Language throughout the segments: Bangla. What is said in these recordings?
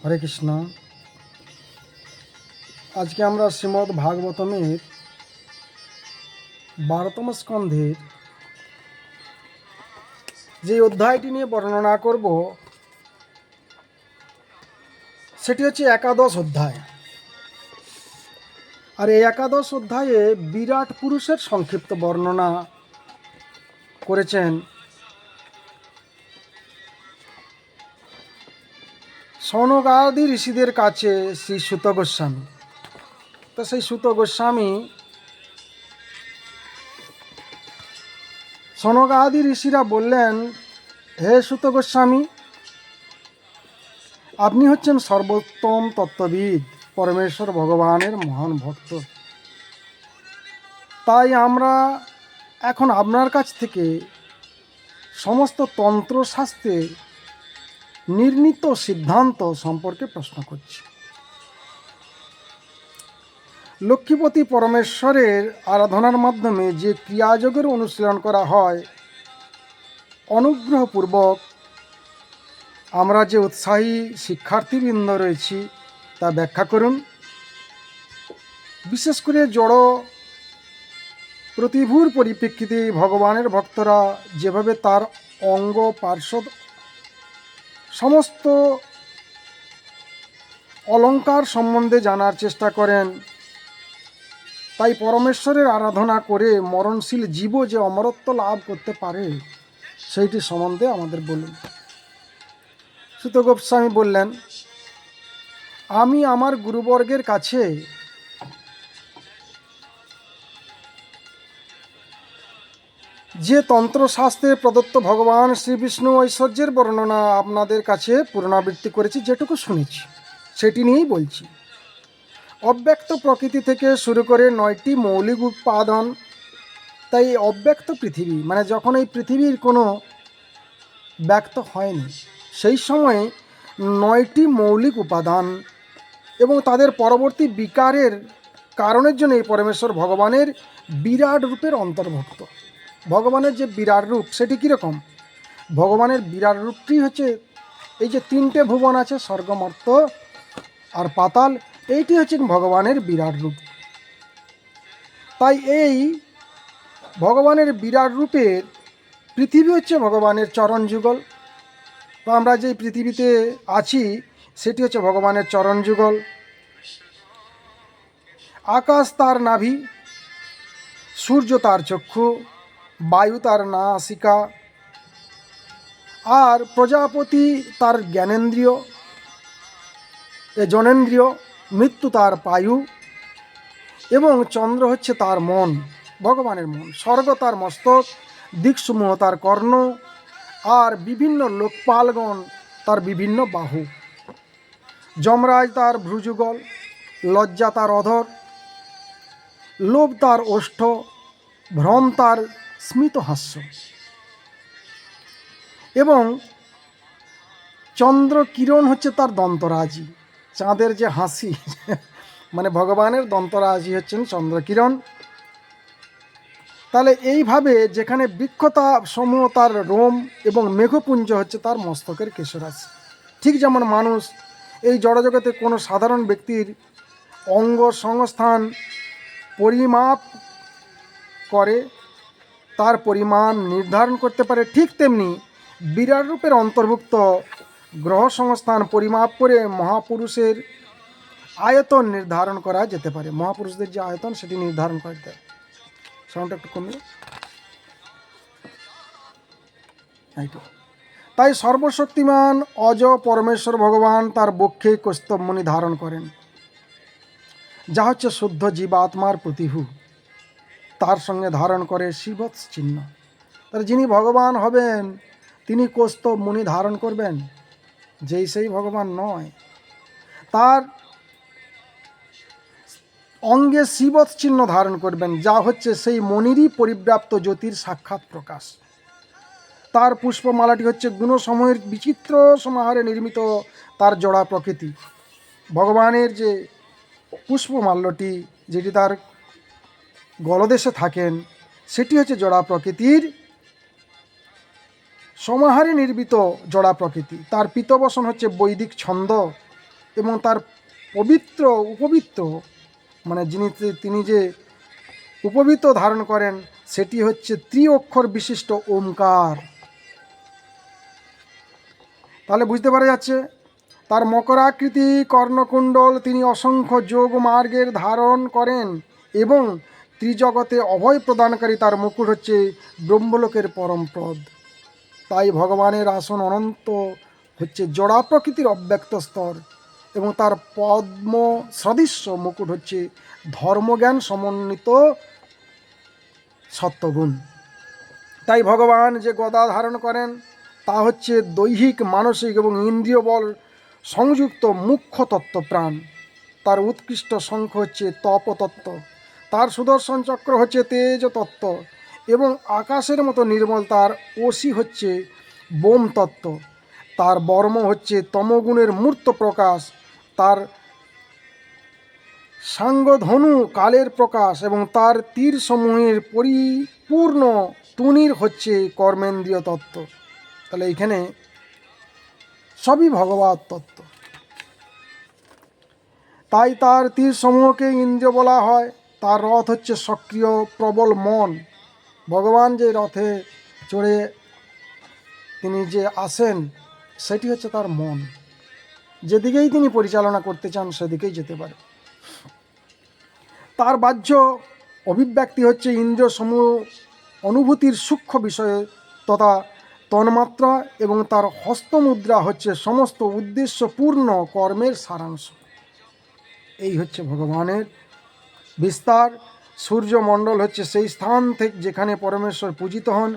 হরে কৃষ্ণ। আজকে আমরা শ্রীমদ্ ভাগবতমের 12তম স্কন্ধের যে অধ্যায়টি নিয়ে বর্ণনা করব সেটি হচ্ছে একাদশ অধ্যায়। আর এই একাদশ অধ্যায়ে বিরাট পুরুষের সংক্ষিপ্ত বর্ণনা করেছেন সনকাদি ঋষিদের কাছে শ্রী সুত গোস্বামী। তো সেই সুত গোস্বামী সনকাদি ঋষিরা বললেন, হে সুত গোস্বামী, আপনি হচ্ছেন সর্বোত্তম তত্ত্ববিদ, পরমেশ্বর ভগবানের মহান ভক্ত। তাই আমরা এখন আপনার কাছ থেকে সমস্ত তন্ত্রশাস্ত্রের নির্ণীত সিদ্ধান্ত সম্পর্কে প্রশ্ন করছি। লক্ষ্মীপতি পরমেশ্বরের আরাধনার মাধ্যমে যে ক্রিয়াযোগের অনুশীলন করা হয়, অনুগ্রহপূর্বক আমরা যে উৎসাহী শিক্ষার্থীবৃন্দ রয়েছি তা ব্যাখ্যা করুন। বিশেষ করে জড় প্রতিভূর পরিপ্রেক্ষিতে ভগবানের ভক্তরা যেভাবে তার অঙ্গ পার্শ্বদ সমস্ত অলঙ্কার সম্বন্ধে জানার চেষ্টা করেন, তাই পরমেশ্বরের আরাধনা করে মরণশীল জীবও যে অমরত্ব লাভ করতে পারে সেইটি সম্বন্ধে আমাদের বলুন। সুত গোস্বামী বললেন, আমি আমার গুরুবর্গের কাছে যে তন্ত্রশাস্ত্রে প্রদত্ত ভগবান শ্রীবিষ্ণু ঐশ্বর্যের বর্ণনা আপনাদের কাছে পুনরাবৃত্তি করেছি, যেটুকু শুনেছি সেটি নিয়েই বলছি। অব্যক্ত প্রকৃতি থেকে শুরু করে 9টি মৌলিক উপাদান, তাই অব্যক্ত পৃথিবী মানে যখন এই পৃথিবীর কোনো ব্যক্ত হয়নি সেই সময়ে 9টি মৌলিক উপাদান এবং তাদের পরবর্তী বিকারের কারণের জন্য এই পরমেশ্বর ভগবানের বিরাট রূপের অন্তর্ভুক্ত। ভগবানের যে বিরাট রূপ সেটি কীরকম? ভগবানের বিরাট রূপটি হচ্ছে এই যে 3টে ভুবন আছে, স্বর্গ, মর্ত্য আর পাতাল, এইটি হচ্ছে ভগবানের বিরাট রূপ। তাই এই ভগবানের বিরাট রূপের পৃথিবী হচ্ছে ভগবানের চরণ যুগল। তো আমরা যে পৃথিবীতে আছি সেটি হচ্ছে ভগবানের চরণ যুগল। আকাশ তার নাভি, সূর্য তার চক্ষু, বায়ু তার নাসিকা, আর প্রজাপতি তার জ্ঞানেন্দ্রিয় জনেন্দ্রিয়, মৃত্যু তার পায়ু এবং চন্দ্র হচ্ছে তার মন, ভগবানের মন। স্বর্গ তার মস্তক, দিকসমূহ তার কর্ণ, আর বিভিন্ন লোকপালগণ তার বিভিন্ন বাহু। যমরাজ তার ভ্রুযুগল, লজ্জা তার অধর, লোভ তার ওষ্ঠ, ভ্রম তার স্মিত হাস্য এবং চন্দ্র কিরণ হচ্ছে তার দন্তরাজি। চাঁদের যে হাসি মানে ভগবানের দন্তরাজি হচ্ছেন চন্দ্রকিরণ। তাহলে এইভাবে যেখানে বৃক্ষতা সমূহ তার রোম এবং মেঘপুঞ্জ হচ্ছে তার মস্তকের কেশরাশি। ঠিক যেমন মানুষ এই জড়জগতে কোনো সাধারণ ব্যক্তির অঙ্গ সংস্থান পরিমাপ করে তার পরিমাণ নির্ধারণ করতে পারে, ঠিক তেমনি বিরাট রূপের অন্তর্ভুক্ত গ্রহ সংস্থান পরিমাপ করে মহাপুরুষের আয়তন নির্ধারণ করা যেতে পারে। মহাপুরুষদের যে আয়তন সেটি নির্ধারণ করা যায়। সাউন্ডটা একটু কমে। তাই সর্বশক্তিমান অজ পরমেশ্বর ভগবান তার বক্ষে কৌস্তবমণি ধারণ করেন, যা হচ্ছে শুদ্ধ জীবাত্মার প্রতিভূ। তার সঙ্গে ধারণ করে শিবৎস চিহ্ন। তার যিনি ভগবান হবেন তিনি কৌস্তবমণি ধারণ করবেন, যেই সেই ভগবান নয়। তার অঙ্গে শিবৎ চিহ্ন ধারণ করবেন, যা হচ্ছে সেই মণিরই পরিব্যাপ্ত জ্যোতির সাক্ষাৎ প্রকাশ। তার পুষ্পমালাটি হচ্ছে গুণসমূহের বিচিত্র সমাহারে নির্মিত তার জোড়া প্রকৃতি। ভগবানের যে পুষ্পমাল্যটি যেটি তার গলদেশে থাকেন সেটি হচ্ছে জোড়া প্রকৃতির সমাহারে নির্মিত জোড়া প্রকৃতি। তার পিতবসন হচ্ছে বৈদিক ছন্দ এবং তার পবিত্র উপবিত্ত মানে তিনি যে উপবিত্ত ধারণ করেন সেটি হচ্ছে অক্ষর বিশিষ্ট ওমকার। তাহলে বুঝতে পারা যাচ্ছে তার মকরাকৃতি কর্ণকুণ্ডল, তিনি অসংখ্য যোগ মার্গের ধারণ করেন এবং ত্রিজগতে অভয় প্রদানকারী তার মুকুট হচ্ছে ব্রহ্মলোকের পরমপদ। তাই ভগবানের আসন অনন্ত হচ্ছে জড়া প্রকৃতির অব্যক্ত স্তর এবং তার পদ্ম সদৃশ্য মুকুট হচ্ছে ধর্মজ্ঞান সমন্বিত সত্যগুণ। তাই ভগবান যে গদা ধারণ করেন তা হচ্ছে দৈহিক, মানসিক এবং ইন্দ্রিয় বল সংযুক্ত মুখ্য তত্ত্ব প্রাণ। তার উৎকৃষ্ট শঙ্খ হচ্ছে তপতত্ত্ব, তার সুদর্শন চক্র হচ্ছে তেজ তত্ত্ব এবং আকাশের মতো নির্মল তার অসি হচ্ছে বোম তত্ত্ব। তার বর্ম হচ্ছে তমগুণের মূর্ত প্রকাশ, তার সাঙ্গধনু কালের প্রকাশ এবং তার তীর সমূহের পরিপূর্ণ তুনির হচ্ছে কর্মেন্দ্রীয় তত্ত্ব। তাহলে এইখানে সবই ভগবত তত্ত্ব। তাই তার তীর সমূহকে ইন্দ্রিয় বলা হয়। তার রথ হচ্ছে সক্রিয় প্রবল মন। ভগবান যে রথে চড়ে তিনি যে আসেন সেটি হচ্ছে তার মন, যেদিকেই তিনি পরিচালনা করতে চান সেদিকেই যেতে পারে। তার বাহ্য অভিব্যক্তি হচ্ছে ইন্দ্রিয় সমূহ অনুভূতির সূক্ষ্ম বিষয়ে তথা তন্মাত্রা এবং তার হস্তমুদ্রা হচ্ছে সমস্ত উদ্দেশ্যপূর্ণ কর্মের সারাংশ। এই হচ্ছে ভগবানের বিস্তার। সূর্যমণ্ডল হচ্ছে সেই স্থান থেকে যেখানে পরমেশ্বর পূজিত হন।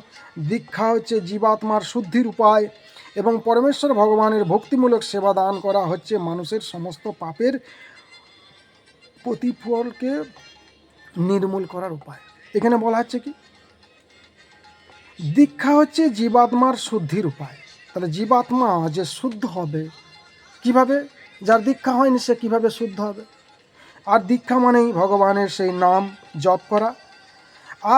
দীক্ষা হচ্ছে জীবাত্মার শুদ্ধির উপায় এবং পরমেশ্বর ভগবানের ভক্তিমূলক সেবা দান করা হচ্ছে মানুষের সমস্ত পাপের প্রতিফলকে নির্মূল করার উপায়। এখানে বলা হচ্ছে কি দীক্ষা হচ্ছে জীবাত্মার শুদ্ধির উপায়। তাহলে জীবাত্মা যে শুদ্ধ হবে কিভাবে? যার দীক্ষা হয়নি সে কিভাবে শুদ্ধ হবে? আর দীক্ষা মানেই ভগবানের সেই নাম জপ করা।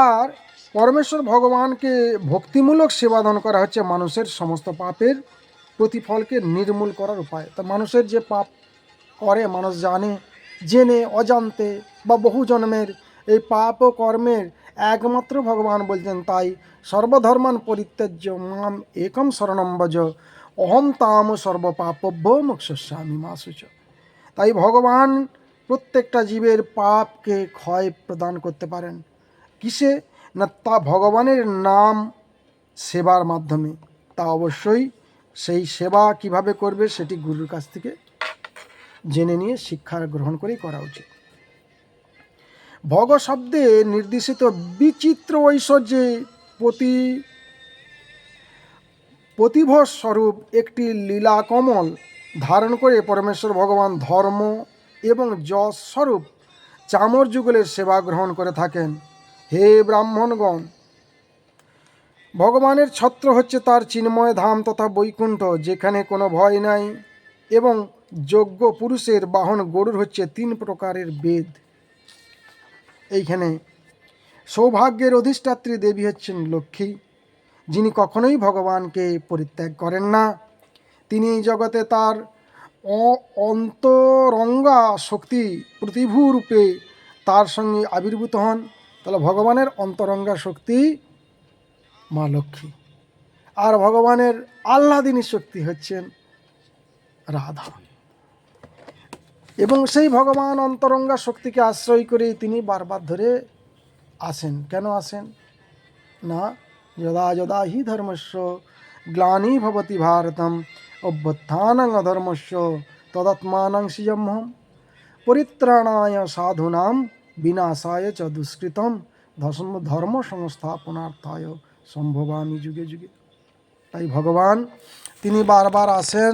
আর পরমেশ্বর ভগবানকে ভক্তিমূলক সেবাদান করা হচ্ছে মানুষের সমস্ত পাপের প্রতিফলকে নির্মূল করার উপায়। তা মানুষের যে পাপ করে মানুষ জানে, জেনে অজান্তে বা বহু জন্মের, এই পাপ ও কর্মের একমাত্র ভগবান বলছেন তাই সর্বধর্মান পরিত্যাজ্য মাম একম শরণম ভজ অহম তাম সর্বপাপভ্য মোক্ষয়িষ্যামি মা শুচ। তাই ভগবান প্রত্যেকটা জীবের পাপকে ক্ষয় প্রদান করতে পারেন। কিসে? না তা ভগবানের নাম সেবার মাধ্যমে। তা অবশ্যই সেই সেবা কিভাবে করবে সেটি গুরুর কাছ থেকে জেনে নিয়ে শিক্ষা গ্রহণ করেই করা উচিত। ভগ শব্দে নির্দেশিত বিচিত্র ঐশ্বর্যে প্রতিভ স্বরূপ একটি লীলা কমল ধারণ করে পরমেশ্বর ভগবান ধর্ম এবং যশ স্বরূপ চামর যুগলের সেবা গ্রহণ করে থাকেন। হে ব্রাহ্মণগণ, ভগবানের ছত্র হচ্ছে তার চিন্ময় ধাম তথা বৈকুণ্ঠ, যেখানে কোনো ভয় নাই এবং যোগ্য পুরুষের বাহন গরুর হচ্ছে 3 প্রকারের বেদ। এইখানে সৌভাগ্যের অধিষ্ঠাত্রী দেবী হচ্ছেন লক্ষ্মী, যিনি কখনোই ভগবানকে পরিত্যাগ করেন না। তিনি এই জগতে তার অন্তরঙ্গা শক্তি প্রতিভূ রূপে তার সঙ্গে আবির্ভূত হন। তাহলে ভগবানের অন্তরঙ্গা শক্তি মা লক্ষ্মী, আর ভগবানের আহ্লাদিনী শক্তি হচ্ছেন রাধা। এবং সেই ভগবান অন্তরঙ্গা শক্তিকে আশ্রয় করেই তিনি বারবার ধরে আসেন। কেন আসেন না? যদা যদা হি ধর্মস্য গ্লানি ভবতি ভারতম অভ্যুত্থানং অধর্মস্য তদাত্মানং সৃজম্যহম পরিত্রাণায় সাধুনাম বিনাশায় চ দুষ্কৃতম ধর্ম সংস্থাপনার্থায় সম্ভবামি যুগে যুগে। তাই ভগবান তিনি বারবার আসেন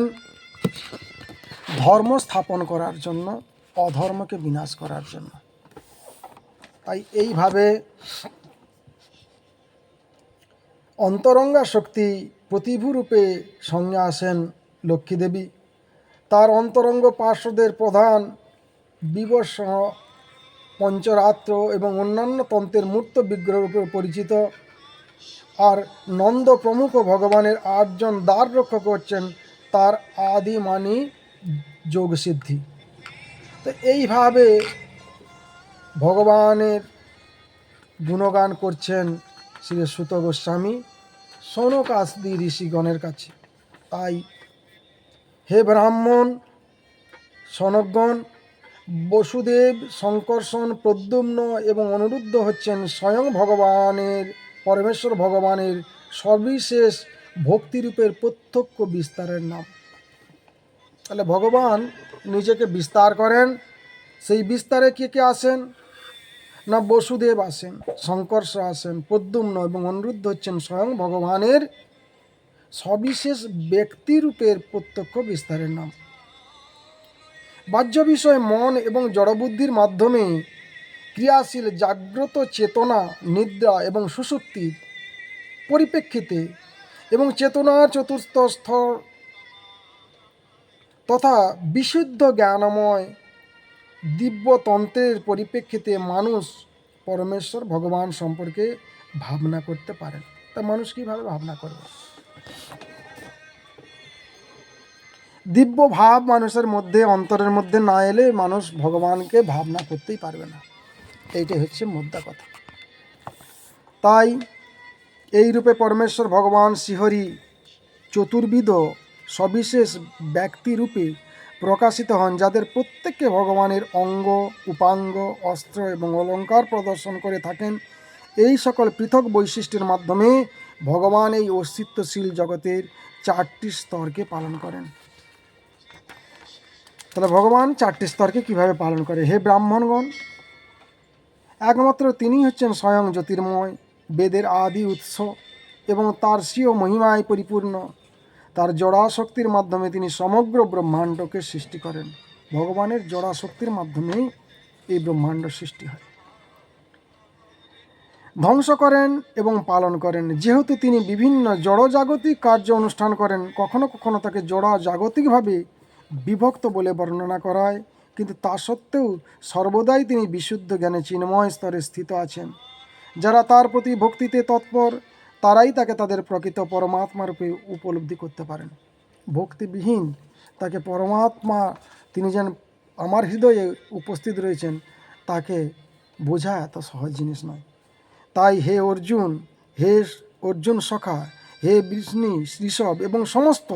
ধর্ম স্থাপন করার জন্য, অধর্মকে বিনাশ করার জন্য। তাই এইভাবে অন্তরঙ্গা শক্তি প্রতিভূরূপে সঙ্গে আসেন লক্ষ্মী দেবী। তার অন্তরঙ্গ পার্শ্বদের প্রধান বিবশ পঞ্চরাত্র এবং অন্যান্য তন্ত্রের মূর্ত বিগ্রহরূপে পরিচিত। আর নন্দ প্রমুখ ভগবানের 8 জন দ্বার রক্ষক হচ্ছেন তার আদিমানি যোগ সিদ্ধি। তো এইভাবে ভগবানের গুণগান করছেন শ্রী সুত গোস্বামী সনক আদি ঋষিগণের কাছে। তাই হে ব্রাহ্মণ সনকগণ, বসুদেব, শঙ্কর্ষণ, প্রদ্যুম্ন এবং অনিরুদ্ধ হচ্ছেন স্বয়ং ভগবানের, পরমেশ্বর ভগবানের সবিশেষ ভক্তিরূপের প্রত্যক্ষ বিস্তারের নাম। তাহলে ভগবান নিজেকে বিস্তার করেন, সেই বিস্তারে কে কে আসেন না বসুদেব আসেন, শঙ্কর্ষ আসেন, প্রদ্যুম্ন এবং অনিরুদ্ধ হচ্ছেন স্বয়ং ভগবানের সবিশেষ ব্যক্তিরূপের প্রত্যক্ষ বিস্তারের নাম। বাহ্য বিষয় মন এবং জড়বুদ্ধির মাধ্যমে ক্রিয়াশীল জাগ্রত চেতনা, নিদ্রা এবং সুষুপ্তির পরিপ্রেক্ষিতে এবং চেতনার চতুর্থ স্তর তথা বিশুদ্ধ জ্ঞানময় দিব্যতন্ত্রের পরিপ্রেক্ষিতে মানুষ পরমেশ্বর ভগবান সম্পর্কে ভাবনা করতে পারেন। তা মানুষ কীভাবে ভাবনা করবে? দিব্য ভাব মানুষের মধ্যে, অন্তরের মধ্যে না এলে মানুষ ভগবানকে ভাবনা করতেই পারবে না। এইটাই হচ্ছে মোদ্দা কথা। তাই এই রূপে পরমেশ্বর ভগবান শ্রীহরি চতুর্বিধ সবিশেষ ব্যক্তিরূপে প্রকাশিত হন, যাদের প্রত্যেককে ভগবানের অঙ্গ, উপাঙ্গ, অস্ত্র এবং অলঙ্কার প্রদর্শন করে থাকেন। এই সকল পৃথক বৈশিষ্ট্যের মাধ্যমে ভগবান এই অস্তিত্বশীল জগতের 4টি স্তরকে পালন করেন। তাহলে ভগবান 4টি স্তরকে কিভাবে পালন করে? হে ব্রাহ্মণগণ, একমাত্র তিনি হচ্ছেন স্বয়ং জ্যোতির্ময়, বেদের আদি উৎস এবং তার স্বীয় মহিমায় পরিপূর্ণ। তার জড়া শক্তির মাধ্যমে তিনি সমগ্র ব্রহ্মাণ্ডকে সৃষ্টি করেন। ভগবানের জড়া শক্তির মাধ্যমেই এই ব্রহ্মাণ্ড সৃষ্টি হয়, ধ্বংস করেন এবং পালন করেন। যেহেতু তিনি বিভিন্ন জড়জাগতিক কার্য অনুষ্ঠান করেন, কখনো কখনো তাকে জড়া জাগতিকভাবে বিভক্ত বলে বর্ণনা করায়, কিন্তু তা সত্ত্বেও সর্বদাই তিনি বিশুদ্ধ জ্ঞানে চিন্ময় স্তরে স্থিত আছেন। যারা তার প্রতি ভক্তিতে তৎপর, তারাই তাকে তাদের প্রকৃত পরমাত্মা রূপে উপলব্ধি করতে পারেন। ভক্তিবিহীন তাকে পরমাত্মা, তিনি যেন আমার হৃদয়ে উপস্থিত রয়েছেন, তাকে বোঝা এত সহজ জিনিস নয়। তাই হে অর্জুন, হে অর্জুন সখা, হে বিষ্ণু, ঋষভ এবং সমস্ত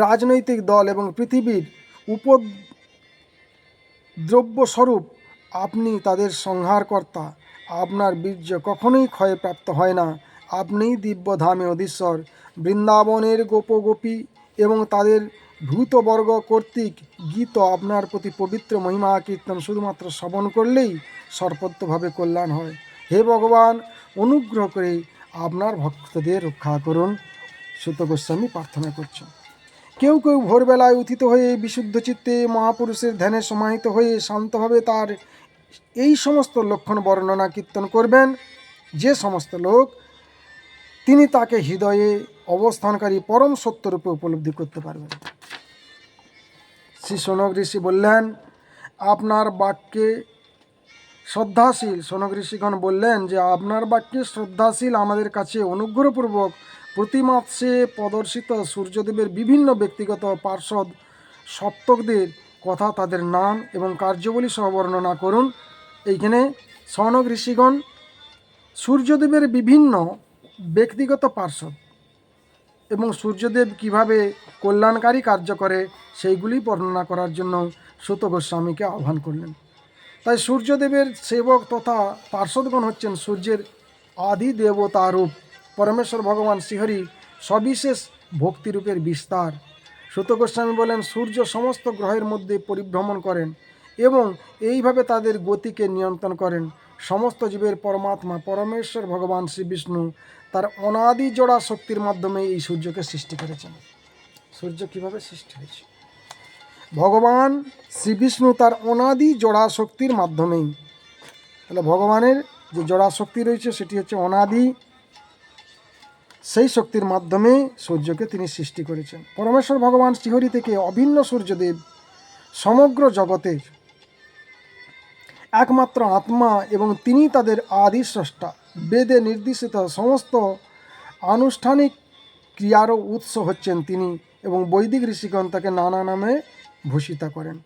রাজনৈতিক দল এবং পৃথিবীর উপদ্রব্যস্বরূপ আপনি তাদের সংহারকর্তা। আপনার বীর্য কখনোই ক্ষয়প্রাপ্ত হয় না। আপনিই দিব্যধামে অধীশ্বর। বৃন্দাবনের গোপগোপী এবং তাদের ভূতবর্গ কর্তৃক গীত আপনার প্রতি পবিত্র মহিমা কীর্তন শুধুমাত্র শ্রবণ করলেই সর্বতভাবে কল্যাণ হয়। হে ভগবান, অনুগ্রহ করে আপনার ভক্তদের রক্ষা করুন। সুত গোস্বামী প্রার্থনা করছেন। কেউ কেউ ভোরবেলায় উত্থিত হয়ে বিশুদ্ধ চিত্তে মহাপুরুষের ধ্যানে সমাহিত হয়ে শান্তভাবে তার এই সমস্ত লক্ষণ বর্ণনা কীর্তন করবেন। যে সমস্ত লোক তিনি তাকে হৃদয়ে অবস্থানকারী পরম সত্যরূপে উপলব্ধি করতে পারবেন। শ্রী সনক ঋষি বললেন, আপনার বাক্যে শ্রদ্ধাশীল, সনক ঋষিগণ বললেন যে আপনার বাক্যে শ্রদ্ধাশীল আমাদের কাছে অনুগ্রহপূর্বক প্রতি মাসে প্রদর্শিত সূর্যদেবের বিভিন্ন ব্যক্তিগত পার্ষদ সপ্তকদের কথা, তাদের নাম এবং কার্যবলী সহ বর্ণনা করুন। এইখানে সনক ঋষিগণ সূর্যদেবের বিভিন্ন ব্যক্তিগত পার্ষদ এবং সূর্যদেব কিভাবে কল্যাণকারী কার্য করে সেইগুলি বর্ণনা করার জন্য সুত গোস্বামীকে আহ্বান করলেন। তাই সূর্যদেবের সেবক তথা পার্ষদগণ হচ্ছেন সূর্যের আদি দেবতা রূপ পরমেশ্বর ভগবান শ্রীহরি সবিশেষ ভক্তিরূপের বিস্তার। সুত গোস্বামী বলেন, সূর্য সমস্ত গ্রহের মধ্যে পরিভ্রমণ করেন এবং এইভাবে তাদের গতিকে নিয়ন্ত্রণ করেন। সমস্ত জীবের পরমাত্মা পরমেশ্বর ভগবান শ্রী বিষ্ণু তার অনাদি জোড়া শক্তির মাধ্যমে এই সূর্যকে সৃষ্টি করেছেন। সূর্য কিভাবে সৃষ্টি হয়েছে? ভগবান শ্রী বিষ্ণু তার অনাদি জোড়া শক্তির মাধ্যমেই। তাহলে ভগবানের যে জোড়া শক্তি রয়েছে সেটি হচ্ছে অনাদি, সেই শক্তির মাধ্যমে সূর্যকে তিনি সৃষ্টি করেছেন। পরমেশ্বর ভগবান শ্রীহরি থেকে অভিন্ন সূর্যদেব সমগ্র জগতের একমাত্র আত্মা এবং তিনি তাদের আদি স্রষ্টা। বেদে নির্দেশিত সমস্ত আনুষ্ঠানিক ক্রিয়ারও উৎস হচ্ছেন তিনি এবং বৈদিক ঋষিগণ তাকে নানা নামে ভূষিতা করেন।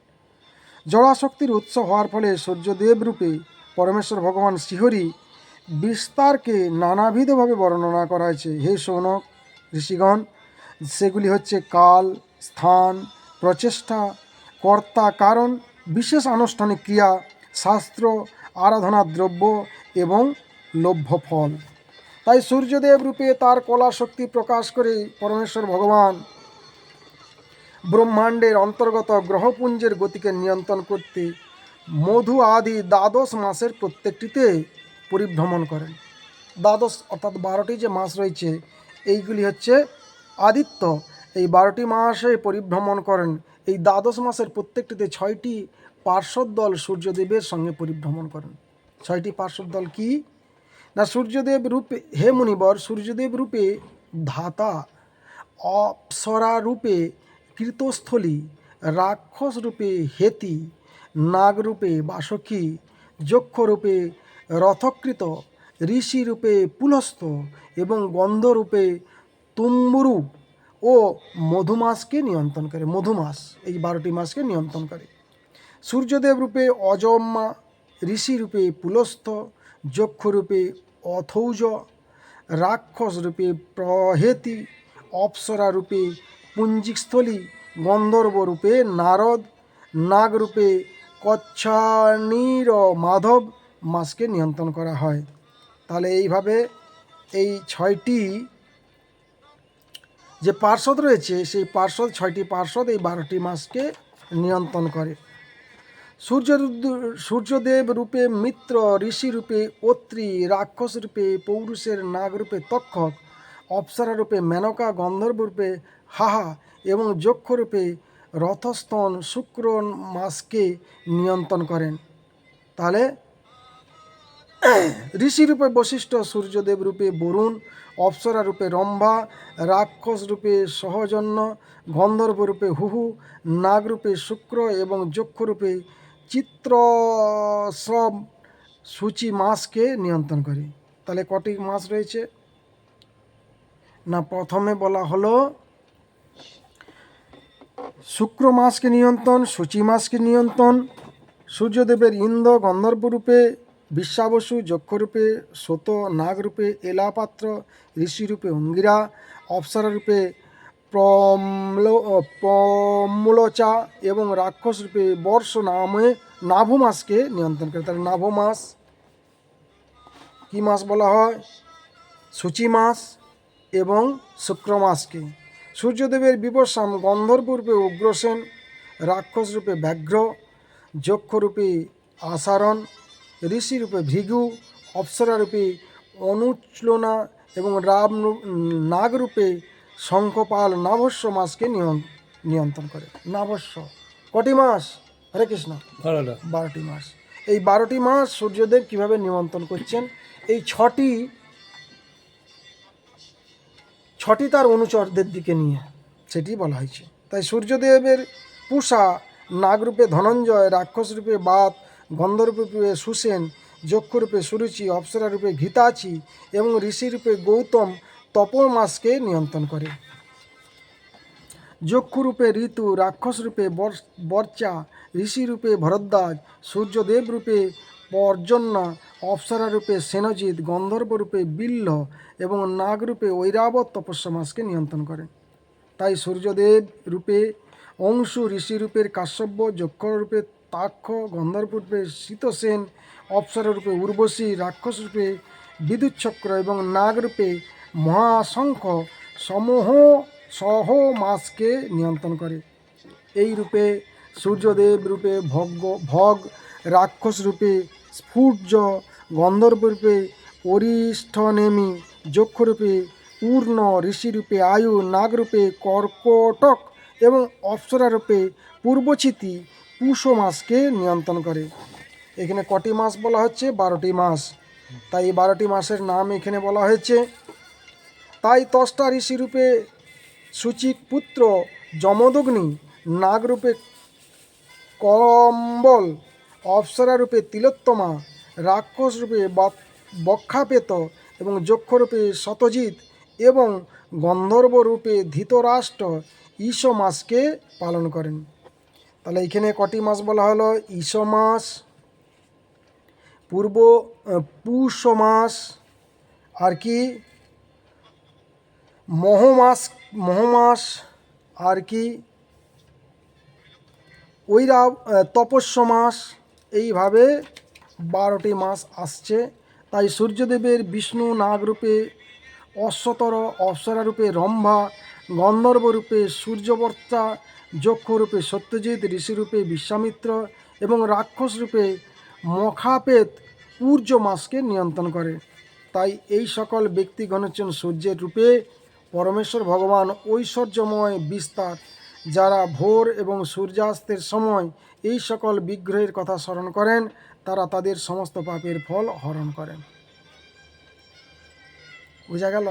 জড়াশক্তির উৎস হওয়ার ফলে সূর্যদেব রূপে পরমেশ্বর ভগবান শ্রীহরি বিস্তারকে নানাবিধভাবে বর্ণনা করা হয়েছে। হে শৌনক ঋষিগণ, সেগুলি হচ্ছে কাল, স্থান, প্রচেষ্টা, কর্তা, কারণ, বিশেষ আনুষ্ঠানিক ক্রিয়া, শাস্ত্র, আরাধনার দ্রব্য এবং লভ্য ফল। তাই সূর্যদেব রূপে তার কলা শক্তি প্রকাশ করে পরমেশ্বর ভগবান ব্রহ্মাণ্ডের অন্তর্গত গ্রহপুঞ্জের গতিকে নিয়ন্ত্রণ করতে মধু আদি দ্বাদশ মাসের প্রত্যেকটিতে পরিভ্রমণ করেন। দ্বাদশ অর্থাৎ 12টি যে মাস রয়েছে এইগুলি হচ্ছে আদিত্য। এই 12টি মাসে পরিভ্রমণ করেন। এই দ্বাদশ মাসের প্রত্যেকটিতে 6টি পার্শ্বদ দল সূর্যদেবের সঙ্গে পরিভ্রমণ করেন। 6টি পার্শ্বদ দল কি না, সূর্যদেব রূপে, হে মুনিবর, সূর্যদেব রূপে ধাতা, অপ্সরা রূপে কৃতস্থলী, রাক্ষস রূপে হেতি, নাগ রূপে বাসকী, যক্ষ রূপে রথকৃত, ঋষি রূপে পুলস্ত এবং গন্ধ রূপে তুম্বুরু ও মধুমাসকে নিয়ন্ত্রণ করে। মধুমাস এই 12টি মাসকে নিয়ন্ত্রণ করে। সূর্যদেব রূপে অজম্মা, ঋষি রূপে পুলস্ত, যক্ষ রূপে অথৌজ, রাক্ষস রূপে প্রহেতি, অপ্সরা রূপে পুঞ্জিকস্থলী, গন্ধর্ব রূপে নারদ, নাগ রূপে কচ্ছানীর মাধব মাসকে নিয়ন্ত্রণ করা হয়। তাহলে এইভাবে এই 6টি যে পার্শ্বদ রয়েছে সেই পার্শ্বদ, 6টি পার্শ্বদ এই 12টি মাসকে নিয়ন্ত্রণ করে। সূর্যদেব রূপে মিত্র, ঋষি রূপে অত্রি, রাক্ষস রূপে পৌরুষের, নাগ রূপে তক্ষক, অপ্সরা রূপে মেনকা, গন্ধর্ব রূপে হাহা এবং যক্ষ রূপে রথস্তন শুক্র মাসকে নিয়ন্ত্রণ করেন। তাহলে ঋষি রূপে বশিষ্ঠ, সূর্যদেব রূপে বরুণ, অপ্সরা রূপে রম্ভা, রাক্ষস রূপে সহজন্য, গন্ধর্ব রূপে হুহু, নাগ রূপে শুক্র এবং যক্ষ রূপে চিত্রসব সূচি মাসকে নিয়ন্ত্রণ করে। তাহলে কটি মাস রয়েছে না, প্রথমে বলা হলো শুক্র মাসকে নিয়ন্ত্রণ, সূচি মাসকে নিয়ন্ত্রণ। সূর্যদেবের ইন্দ্র গন্ধর্ব রূপে বিশ্বাবসু, যক্ষরূপে শত, নাগরূপে এলাপাত্র, ঋষিরূপে অঙ্গিরা, অপ্সরা রূপে প্রমূলচা এবং রাক্ষস রূপে বর্ষ নামে নাভ মাসকে নিয়ন্ত্রণ করে। তাহলে নাভ মাস কী মাস বলা হয়? সূচি মাস এবং শুক্র মাসকে। সূর্যদেবের বিবস্বাম গন্ধর্ব রূপে উগ্রসেন, রাক্ষস রূপে ব্যাঘ্র, যক্ষ রূপে আসারণ, ঋষি রূপে ভৃগু, অপ্সরা রূপে অনুচলনা এবং নাগ রূপে শঙ্খপাল নাভস্য মাসকে নিয়ন্ত্রণ করে। নাভস্য কটি মাস? হরে কৃষ্ণ, 12টি মাস। এই 12টি মাস সূর্যদেব কিভাবে নিয়ন্ত্রণ করছেন? এই ছটি তার অনুচরদের দিকে নিয়ে সেটি বলা হয়েছে। তাই সূর্যদেবের পূষা, নাগরূপে ধনঞ্জয়, রাক্ষস রূপে বাত, গন্ধর্ব রূপে সুসেন, যক্ষ রূপে সুরুচি, অপ্সরা রূপে ঘিতাচি এবং ঋষি রূপে গৌতম তপর মাসকে নিয়ন্ত্রণ করে। যক্ষ রূপে ঋতু, রাক্ষস রূপে বর্চা, ঋষি রূপে ভরদ্বাজ, সূর্যদেব রূপে পর্জন্যা, অপ্সরা রূপে সেনজিৎ, গন্ধর্ব রূপে বিল্ল এবং নাগ রূপে ঐরাবত তপস্যা মাসকে নিয়ন্ত্রণ করেন। তাই সূর্যদেব রূপে অংশু, ঋষি রূপের কাশ্যপ্য, যক্ষ রূপে তাক্ষ, গন্ধর্ব রূপে শীতসেন, অপ্সরা রূপে উর্বশী, রাক্ষস রূপে বিদ্যুৎচক্র এবং নাগ রূপে মহাশঙ্খ সহ মাসকে নিয়ন্ত্রণ করে। এই রূপে সূর্যদেব রূপে ভগ, রাক্ষস রূপে স্ফুর্য, গন্ধর্ব রূপে অরিষ্ঠনেমি, যক্ষ রূপে পূর্ণ, ঋষি রূপে আয়ু, নাগ রূপে কর্কটক এবং অপ্সরা রূপে পূর্বচিতি পুষ মাসকে নিয়ন্ত্রণ করে। এখানে কটি মাস বলা হচ্ছে? 12টি মাস। তাই এই 12টি মাসের নাম এখানে বলা হয়েছে। তাই ত্বষ্টা ঋষি রূপে সূচিক পুত্র যমদগ্নি, নাগ রূপে কম্বল, অপ্সরা রূপে তিলোত্তমা, রাক্ষস রূপে বক্ষাপেত এবং যক্ষ রূপে শতজিৎ এবং গন্ধর্ব রূপে ধৃতরাষ্ট্র ঈশ মাসকে পালন করেন। তাহলে এখানে কটি মাস বলা হলো? ঈশ মাস, পৌষ মাস, আর কি মহমাস, আর কি তপস্য মাস। এইভাবে 12টি মাস আসছে। তাই সূর্যদেবের বিষ্ণু নাগরূপে, অশ্বতর অপ্সরারূপে রম্ভা, গন্ধর্বরূপে সূর্যবর্তা, যক্ষরূপে সত্যজিৎ, ঋষিরূপে বিশ্বামিত্র এবং রাক্ষসরূপে মখাপেত ঊর্য মাসকে নিয়ন্ত্রণ করে। তাই এই সকল ব্যক্তিগণ হচ্ছেন সূর্যের রূপে পরমেশ্বর ভগবান ঐশ্বর্যময় বিস্তার, যারা ভোর এবং সূর্যাস্তের সময় এই সকল বিগ্রহের কথা স্মরণ করেন, তারা তাদের সমস্ত পাপের ফল হরণ করেন। বোঝা গেল?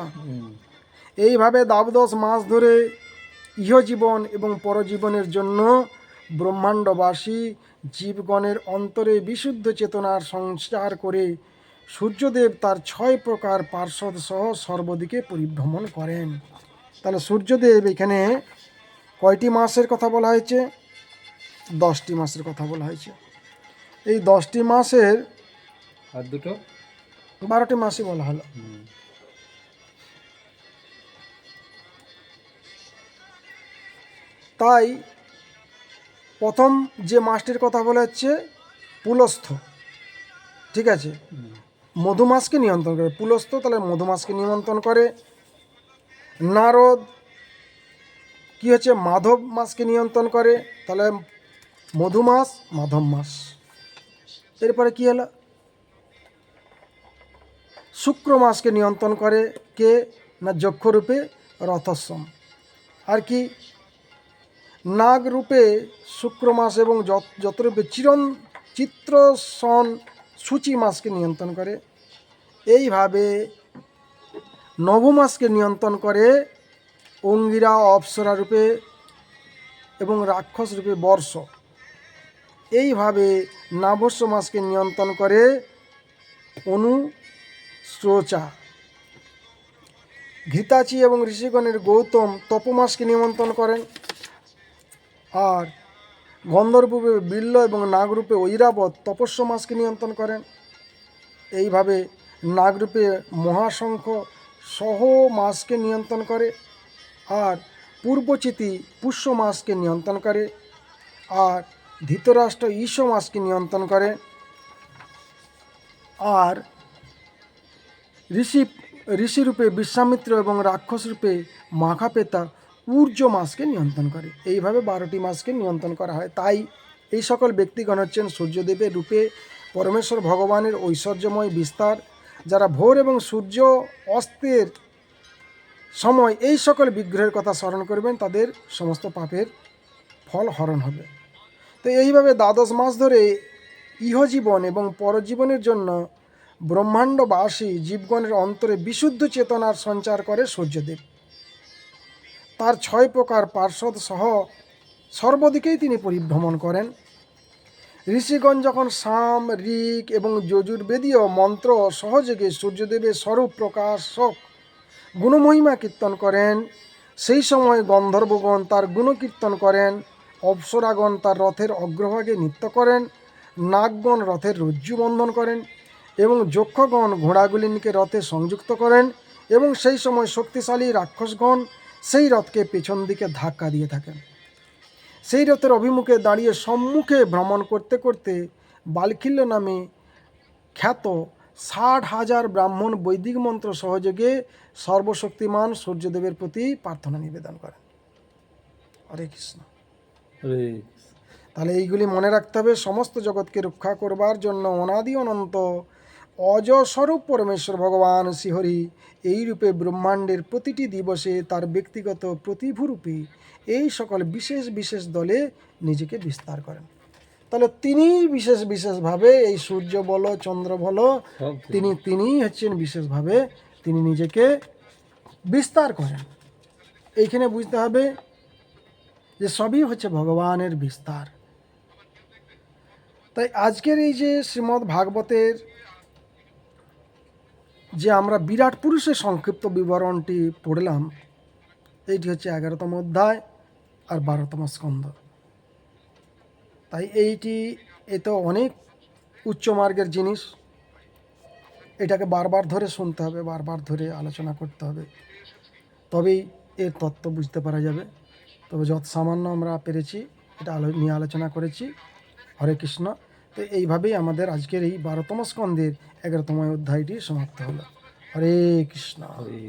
এইভাবে দ্বাদশ মাস ধরে ইহজীবন এবং পরজীবনের জন্য ব্রহ্মাণ্ডবাসী জীবগণের অন্তরে বিশুদ্ধ চেতনার সঞ্চার করে সূর্যদেব তার 6 প্রকার পার্ষদ সহ সর্বদিকে পরিভ্রমণ করেন। তাহলে সূর্যদেব এখানে কয়টি মাসের কথা বলা হয়েছে? 10টি মাসের কথা বলা হয়েছে। এই 10টি মাসের আর দুটো 12টি মাসই বলা হলো। তাই প্রথম যে মাসটির কথা বলা হচ্ছে পুলস্থ, ঠিক আছে, মধুমাসকে নিয়ন্ত্রণ করে। পুলস্থ তাহলে মধুমাসকে নিয়ন্ত্রণ করে। নারদ কি হচ্ছে? মাধব মাসকে নিয়ন্ত্রণ করে। তাহলে মধুমাস, মাধব মাস। এরপরে কি হলো? শুক্র মাসকে নিয়ন্ত্রণ করে কে? না যক্ষরূপে রথস্যম। আর কি? নাগরূপে শুক্র মাস এবং যতরূপে চিত্রসন সূচি মাসকে নিয়ন্ত্রণ করে। এইভাবে নবমাসকে নিয়ন্ত্রণ করে অঙ্গিরা অপ্সরা রূপে এবং রাক্ষস রূপে বর্ষ। এইভাবে নাবস্য মাসকে নিয়ন্ত্রণ করে অনুশ্রোচা। ঘৃতাচি এবং ঋষিগণের গৌতম তপমাসকে নিয়ন্ত্রণ করেন। আর গন্ধর্বরূপে বিল্ল এবং নাগরূপে ঐরাবত তপস্য মাসকে নিয়ন্ত্রণ করেন। এইভাবে নাগরূপে মহাশঙ্খ সহ মাসকে নিয়ন্ত্রণ করে। আর পূর্বচিতি পুষ্য মাসকে নিয়ন্ত্রণ করে। আর ধৃতরাষ্ট্র ঈশ মাসকে নিয়ন্ত্রণ করে। আর ঋষিরূপে বিশ্বামিত্র এবং রাক্ষসরূপে মাখাপেতা ঊর্য মাসকে নিয়ন্ত্রণ করে। এইভাবে 12টি মাসকে নিয়ন্ত্রণ করা হয়। তাই এই সকল ব্যক্তিগণ হচ্ছেন সূর্যদেবের রূপে পরমেশ্বর ভগবানের ঐশ্বর্যময় বিস্তার, যারা ভোর এবং সূর্য অস্তের সময় এই সকল বিগ্রহের কথা স্মরণ করবেন, তাদের সমস্ত পাপের ফল হরণ হবে। তো এইভাবে 12 মাস ধরে ইহজীবন এবং পরজীবনের জন্য ব্রহ্মাণ্ডবাসী জীবগণের অন্তরে বিশুদ্ধ চেতনার সঞ্চার করে সূর্যদেব। তার 6 প্রকার পার্ষদ সহ সর্বদিকেই তিনি পরিভ্রমণ করেন। ঋষিগণ যখন সাম, ঋক এবং যজুর্বেদীয় মন্ত্র সহযোগে সূর্যদেবের স্বরূপ প্রকাশক গুণমহিমা কীর্তন করেন, সেই সময় গন্ধর্বগণ তার গুণকীর্তন করেন, অপ্সরাগণ তার রথের অগ্রভাগে নৃত্য করেন, নাগগণ রথের রজ্জু বন্ধন করেন এবং যক্ষগণ ঘোড়াগুলিকে রথে সংযুক্ত করেন, এবং সেই সময় শক্তিশালী রাক্ষসগণ সেই রথকে পেছন দিকে ধাক্কা দিয়ে থাকেন। সেই রথের অভিমুখে দাঁড়িয়ে সম্মুখে ভ্রমণ করতে করতে বালখিল্য নামে খ্যাত 60,000 ব্রাহ্মণ বৈদিক মন্ত্র সহযোগে সর্বশক্তিমান সূর্যদেবের প্রতি প্রার্থনা নিবেদন করেন। হরে কৃষ্ণ। তাহলে এইগুলি মনে রাখতে হবে। সমস্ত জগৎকে রক্ষা করবার জন্য অনাদি অনন্ত অজস্বরূপ পরমেশ্বর ভগবান শ্রীহরি এই রূপে ব্রহ্মাণ্ডের প্রতিটি দিবসে তার ব্যক্তিগত প্রতিভূরূপে এই সকল বিশেষ বিশেষ দলে নিজেকে বিস্তার করেন। তাহলে তিনি বিশেষ বিশেষভাবে এই সূর্য বলো, চন্দ্র বলো, তিনিই হচ্ছেন বিশেষভাবে তিনি নিজেকে বিস্তার করেন। এইখানে বুঝতে হবে যে সবই হচ্ছে ভগবানের বিস্তার। তাই আজকের এই যে শ্রীমদ্ ভাগবতের যে আমরা বিরাট পুরুষের সংক্ষিপ্ত বিবরণটি পড়লাম, এইটি হচ্ছে 11তম অধ্যায়। আর 12তম স্কন্ধ। তাই এ তো অনেক উচ্চ মার্গের জিনিস। এটাকে বারবার ধরে শুনতে হবে, বারবার ধরে আলোচনা করতে হবে, তবেই এর তত্ত্ব বুঝতে পারা যাবে। তবে যত সামান্য আমরা পেরেছি এটা নিয়ে আলোচনা করেছি। হরে কৃষ্ণ। তো এইভাবেই আমাদের আজকের এই 12তম স্কন্ধের 11তম অধ্যায়টি সমাপ্ত হলো। হরে কৃষ্ণ। হরে